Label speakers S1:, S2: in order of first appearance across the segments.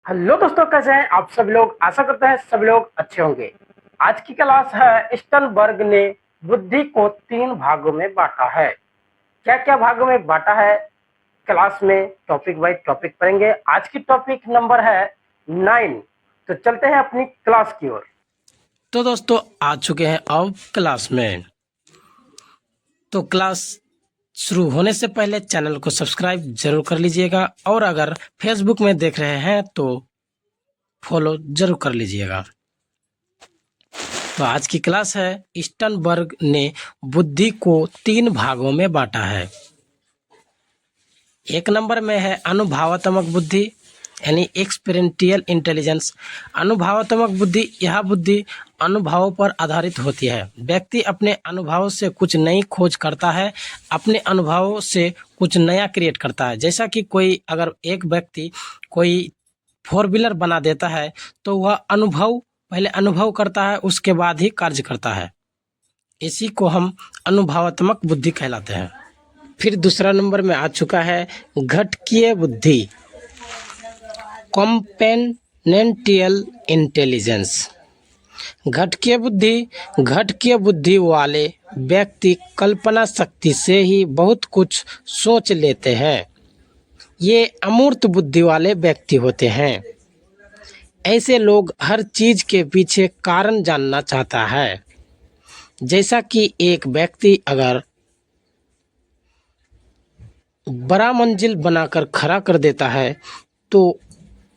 S1: Hello दोस्तों, कैसे हैं आप सब लोग। आशा करते हैं सब लोग अच्छे होंगे। आज की क्लास है स्टनबर्ग ने बुद्धि को 3 भागों में बांटा है। क्या क्या भागों में बांटा है क्लास में टॉपिक वाइज टॉपिक पढ़ेंगे। आज की टॉपिक नंबर है 9। तो चलते हैं अपनी क्लास की ओर।
S2: तो दोस्तों आ चुके हैं अब क्लास में। तो क्लास शुरू होने से पहले चैनल को सब्सक्राइब जरूर कर लीजिएगा और अगर फेसबुक में देख रहे हैं तो फॉलो जरूर कर लीजिएगा। तो आज की क्लास है स्टनबर्ग ने बुद्धि को 3 भागों में बांटा है। एक नंबर में है अनुभवात्मक बुद्धि यानी एक्सपीरियंशियल इंटेलिजेंस। अनुभवात्मक बुद्धि यह बुद्धि अनुभवों पर आधारित होती है। व्यक्ति अपने अनुभवों से कुछ नई खोज करता है, अपने अनुभवों से कुछ नया क्रिएट करता है। जैसा कि कोई अगर एक व्यक्ति कोई फोर व्हीलर बना देता है तो वह पहले अनुभव करता है, उसके बाद ही कार्य करता है। इसी को हम अनुभवात्मक बुद्धि कहलाते हैं। फिर दूसरा नंबर में आ चुका है घटकीय बुद्धि, कॉम्पेनेंटियल इंटेलिजेंस। घटकीय बुद्धि वाले व्यक्ति कल्पना शक्ति से ही बहुत कुछ सोच लेते हैं। ये अमूर्त बुद्धि वाले व्यक्ति होते हैं। ऐसे लोग हर चीज के पीछे कारण जानना चाहता है। जैसा कि एक व्यक्ति अगर बड़ा मंजिल बनाकर खड़ा कर देता है तो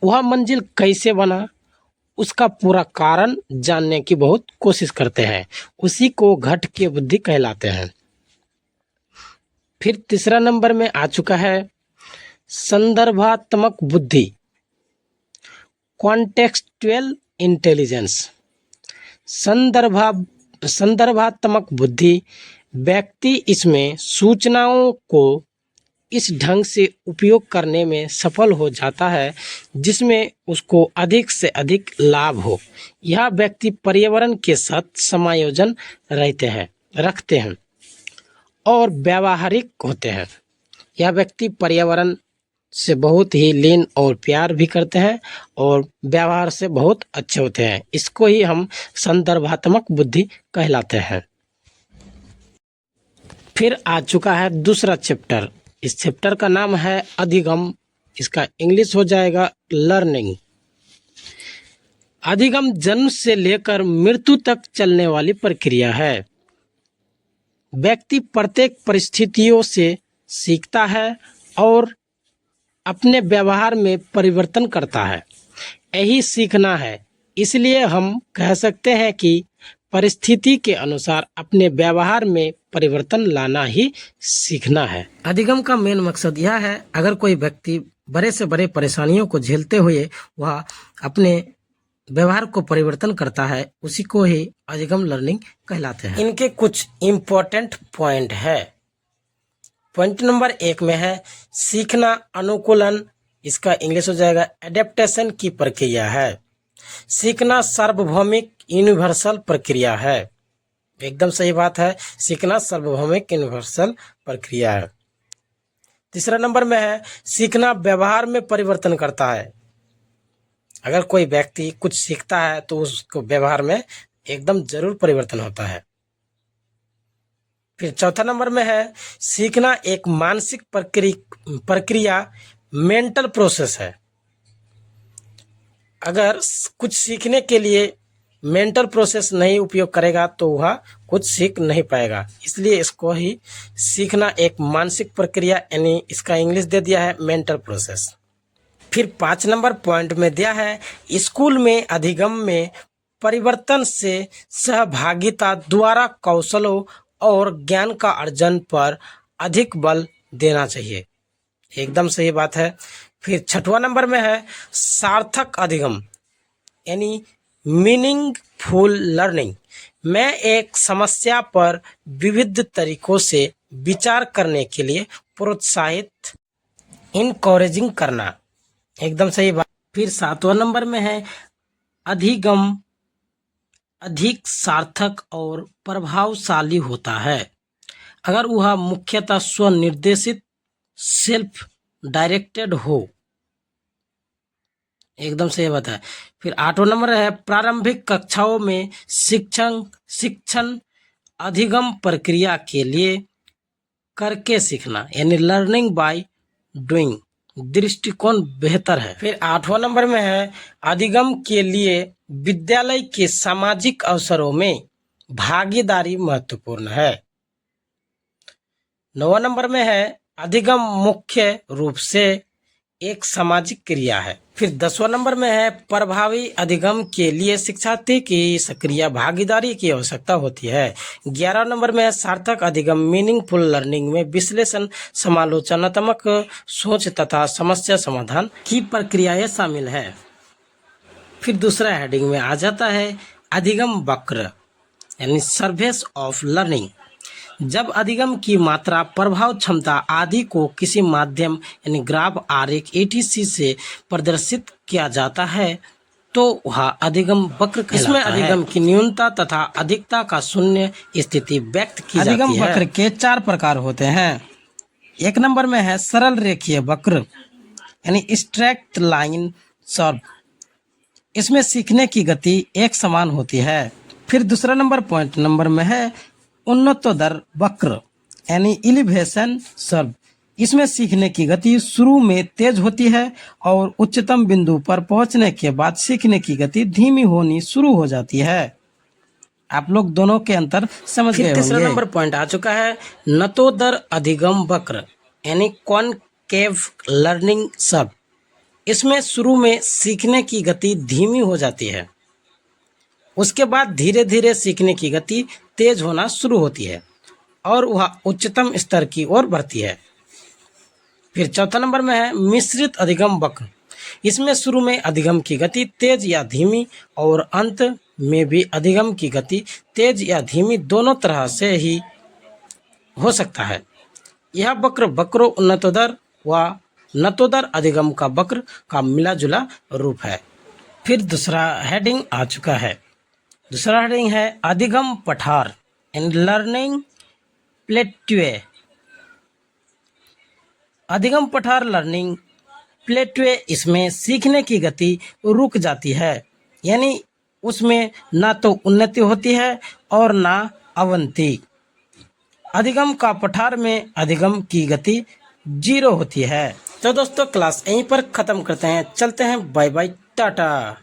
S2: वह मंजिल कैसे बना, उसका पूरा कारण जानने की बहुत कोशिश करते हैं। उसी को घटकीय बुद्धि कहलाते हैं। फिर तीसरा नंबर में आ चुका है संदर्भात्मक बुद्धि, कॉन्टेक्सचुअल इंटेलिजेंस। संदर्भात्मक बुद्धि व्यक्ति इसमें सूचनाओं को इस ढंग से उपयोग करने में सफल हो जाता है जिसमें उसको अधिक से अधिक लाभ हो। यह व्यक्ति पर्यावरण के साथ समायोजन रखते हैं और व्यावहारिक होते हैं। यह व्यक्ति पर्यावरण से बहुत ही लीन और प्यार भी करते हैं और व्यवहार से बहुत अच्छे होते हैं। इसको ही हम संदर्भात्मक बुद्धि कहलाते हैं। फिर आ चुका है दूसरा चैप्टर। इस चैप्टर का नाम है अधिगम। इसका इंग्लिश हो जाएगा लर्निंग। अधिगम जन्म से लेकर मृत्यु तक चलने वाली प्रक्रिया है। व्यक्ति प्रत्येक परिस्थितियों से सीखता है और अपने व्यवहार में परिवर्तन करता है। यही सीखना है। इसलिए हम कह सकते हैं कि परिस्थिति के अनुसार अपने व्यवहार में परिवर्तन लाना ही सीखना है। अधिगम का मेन मकसद यह है, अगर कोई व्यक्ति बड़े से बड़े परेशानियों को झेलते हुए वह अपने व्यवहार को परिवर्तन करता है, उसी को ही अधिगम लर्निंग कहलाते हैं। इनके कुछ इम्पोर्टेंट पॉइंट है। पॉइंट नंबर 1 में है सीखना अनुकूलन। इसका इंग्लिश हो जाएगा एडेप्टेशन की प्रक्रिया है। सीखना सार्वभौमिक यूनिवर्सल प्रक्रिया है। एकदम सही बात है, सीखना सार्वभौमिक यूनिवर्सल प्रक्रिया है। तीसरा नंबर में है सीखना व्यवहार में परिवर्तन करता है। अगर कोई व्यक्ति कुछ सीखता है तो उसको व्यवहार में एकदम जरूर परिवर्तन होता है। फिर चौथा नंबर में है सीखना एक मानसिक प्रक्रिया मेंटल प्रोसेस है। अगर कुछ सीखने के लिए मेंटल प्रोसेस नहीं उपयोग करेगा तो वह कुछ सीख नहीं पाएगा। इसलिए इसको ही सीखना एक मानसिक प्रक्रिया यानी इसका इंग्लिश दे दिया है मेंटल प्रोसेस। फिर 5 नंबर पॉइंट में दिया है स्कूल में अधिगम में परिवर्तन से सहभागिता द्वारा कौशलों और ज्ञान का अर्जन पर अधिक बल देना चाहिए। एकदम सही बात है। फिर 6वां नंबर में है सार्थक अधिगम यानी मीनिंगफुल लर्निंग में एक समस्या पर विविध तरीकों से विचार करने के लिए प्रोत्साहित इनकरेजिंग करना। एकदम सही बात। फिर 7वां नंबर में है अधिगम अधिक सार्थक और प्रभावशाली होता है अगर वह मुख्यतः स्वनिर्देशित सेल्फ डायरेक्टेड हो। एकदम सही बात है। फिर 8वां नंबर है प्रारंभिक कक्षाओं में शिक्षण अधिगम प्रक्रिया के लिए करके सीखना यानी लर्निंग बाय डूइंग दृष्टिकोण बेहतर है। फिर 8वां नंबर में है अधिगम के लिए विद्यालय के सामाजिक अवसरों में भागीदारी महत्वपूर्ण है। 9वां नंबर में है अधिगम मुख्य रूप से एक सामाजिक क्रिया है। फिर 10वां नंबर में है प्रभावी अधिगम के लिए शिक्षार्थी की सक्रिय भागीदारी की आवश्यकता होती है। 11वां नंबर में है सार्थक अधिगम मीनिंगफुल लर्निंग में विश्लेषण समालोचनात्मक सोच तथा समस्या समाधान की प्रक्रियाएं शामिल है। फिर दूसरा हेडिंग में आ जाता है अधिगम वक्र यानी सर्फेस ऑफ लर्निंग। जब अधिगम की मात्रा प्रभाव क्षमता आदि को किसी माध्यम यानी ग्राफ आरेख etc से प्रदर्शित किया जाता है तो वह अधिगम वक्र कहलाता है। इसमें अधिगम की न्यूनता तथा अधिकता का शून्य स्थिति व्यक्त की जाती है। अधिगम वक्र के 4 प्रकार होते हैं। 1 नंबर में है सरल रेखीय वक्र यानी स्ट्रेट लाइन कर्व। इसमें सीखने की गति एक समान होती है। फिर दूसरा पॉइंट नंबर में है उन्नतोत्तर वक्र यानी एलिवेशन कर्व। इसमें सीखने की गति शुरू में तेज होती है और उच्चतम बिंदु पर पहुंचने के बाद सीखने की गति धीमी होनी शुरू हो जाती है। आप लोग दोनों के अंतर समझ गए होंगे। तीसरा पॉइंट आ चुका है नतोदर अधिगम वक्र यानी कॉनकेव लर्निंग कर्व। इसमें शुरू में सीखने की गति धीमी हो जाती है, उसके बाद धीरे धीरे सीखने की गति तेज होना शुरू होती है और वह उच्चतम स्तर की ओर बढ़ती है। फिर चौथा नंबर में है मिश्रित अधिगम वक्र। इसमें शुरू में अधिगम की गति तेज या धीमी और अंत में भी अधिगम की गति तेज या धीमी दोनों तरह से ही हो सकता है। यह वक्र वक्रो उन्नतोदर व नतोदर अधिगम का वक्र का मिला जुला रूप है। फिर दूसरा हेडिंग आ चुका है। दूसरा हेडिंग है अधिगम पठार इन लर्निंग प्लेट्यूए। अधिगम पठार लर्निंग प्लेट्यूए इसमें सीखने की गति रुक जाती है यानी उसमें ना तो उन्नति होती है और ना अवनति। अधिगम का पठार में अधिगम की गति 0 होती है। तो दोस्तों क्लास यहीं पर ख़त्म करते हैं। चलते हैं, बाय बाय, टाटा।